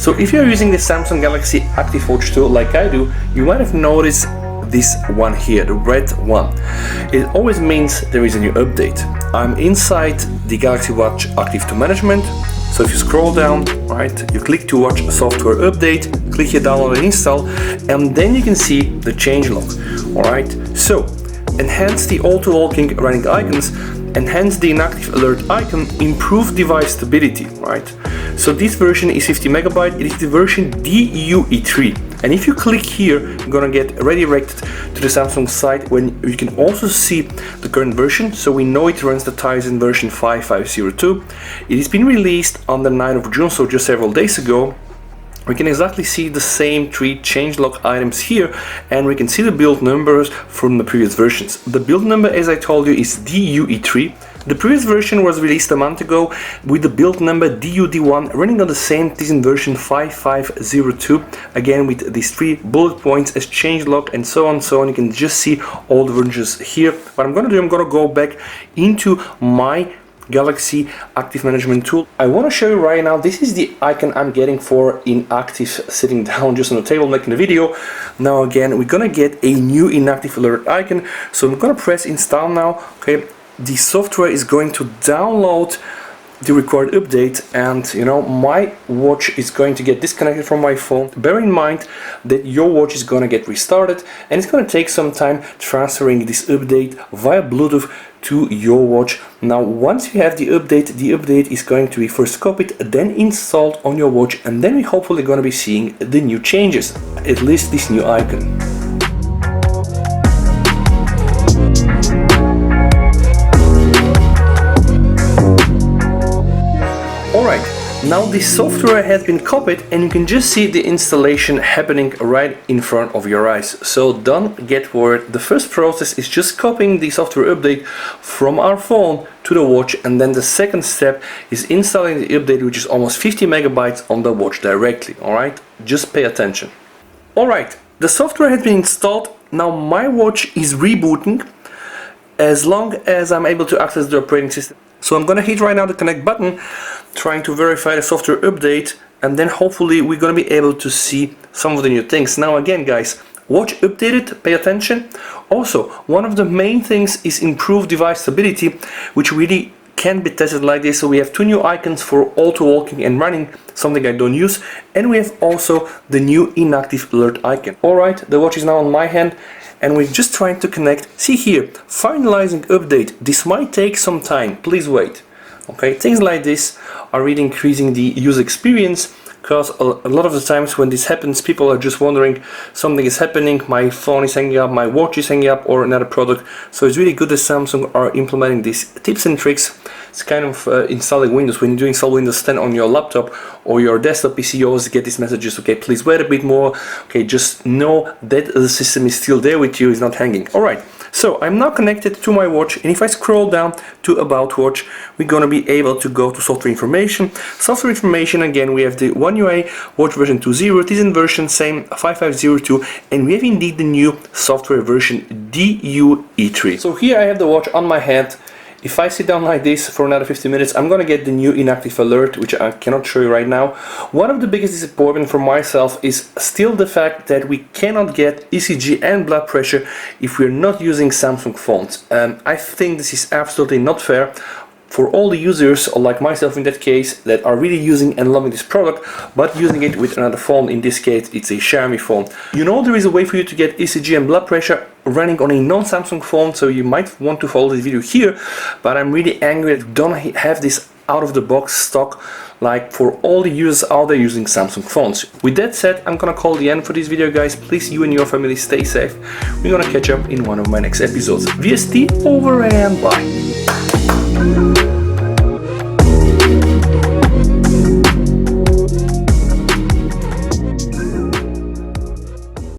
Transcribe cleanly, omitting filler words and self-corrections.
So if you're using the Samsung Galaxy Active Watch 2 like I do, you might have noticed this one here, the red one. It always means there is a new update. I'm inside the Galaxy Watch Active 2 management. So if you scroll down, right, you click to watch software update, click here download and install, and then you can see the changelog. Alright, so enhance the auto-locking running icons, enhance the inactive alert icon, improve device stability, right? So this version is 50 megabyte, it is the version DUE3. And if you click here, you're gonna get redirected to the Samsung site when you can also see the current version. So we know it runs the Tizen version 5502. It has been released on the 9th of June, so just several days ago. We can exactly see the same 3 changelog items here, and we can see the build numbers from the previous versions. The build number, as I told you, is DUE3. The previous version was released a month ago with the build number DUD1 running on the same Tizen version 5502, again with these 3 bullet points as changelog and so on, so on. You can just see all the versions here. What I'm going to do, I'm going to go back into my Galaxy Active Management tool. I want to show you right now, this is the icon I'm getting for inactive, sitting down just on the table making the video. Now again, we're gonna get a new inactive alert icon, so I'm gonna press install now. Okay, the software is going to download the required update, and you know, my watch is going to get disconnected from my phone. Bear in mind that your watch is going to get restarted, and it's going to take some time transferring this update via Bluetooth to your watch. Now once you have the update is going to be first copied, then installed on your watch, and then we're hopefully going to be seeing the new changes, at least this new icon. Alright, now the software has been copied and you can just see the installation happening right in front of your eyes. So don't get worried, the first process is just copying the software update from our phone to the watch, and then the second step is installing the update, which is almost 50 megabytes on the watch directly. Alright, just pay attention. Alright, the software has been installed. Now my watch is rebooting as long as I'm able to access the operating system. So I'm gonna hit right now the connect button, trying to verify the software update, and then hopefully we're gonna be able to see some of the new things. Now again guys, watch updated, pay attention. Also, one of the main things is improved device stability, which really can be tested like this. So we have 2 new icons for auto walking and running, something I don't use, and we have also the new inactive alert icon. Alright, the watch is now on my hand, and we're just trying to connect. See here, finalizing update. This might take some time, please wait. Okay, things like this are really increasing the user experience, because a lot of the times when this happens, people are just wondering something is happening, my phone is hanging up, my watch is hanging up, or another product. So it's really good that Samsung are implementing these tips and tricks. It's kind of installing Windows. When you do install Windows 10 on your laptop or your desktop PC, you always get these messages, okay, please wait a bit more, okay, just know that the system is still there with you, it's not hanging. Alright, so I'm now connected to my watch, and if I scroll down to About Watch, we're gonna be able to go to Software Information. Software Information, again, we have the One UI Watch version 2.0, Tizen version same 5502, and we have indeed the new software version DUE3. So here I have the watch on my head. If I sit down like this for another 50 minutes, I'm gonna get the new inactive alert, which I cannot show you right now. One of the biggest disappointments for myself is still the fact that we cannot get ECG and blood pressure if we're not using Samsung phones. I think this is absolutely not fair for all the users, or like myself in that case, that are really using and loving this product, but using it with another phone. In this case, it's a Xiaomi phone. You know, there is a way for you to get ECG and blood pressure running on a non-Samsung phone, so you might want to follow this video here, but I'm really angry that we don't have this out of the box stock like for all the users out there using Samsung phones. With that said, I'm gonna call the end for this video, guys. Please, you and your family stay safe. We're gonna catch up in one of my next episodes. VST over and bye.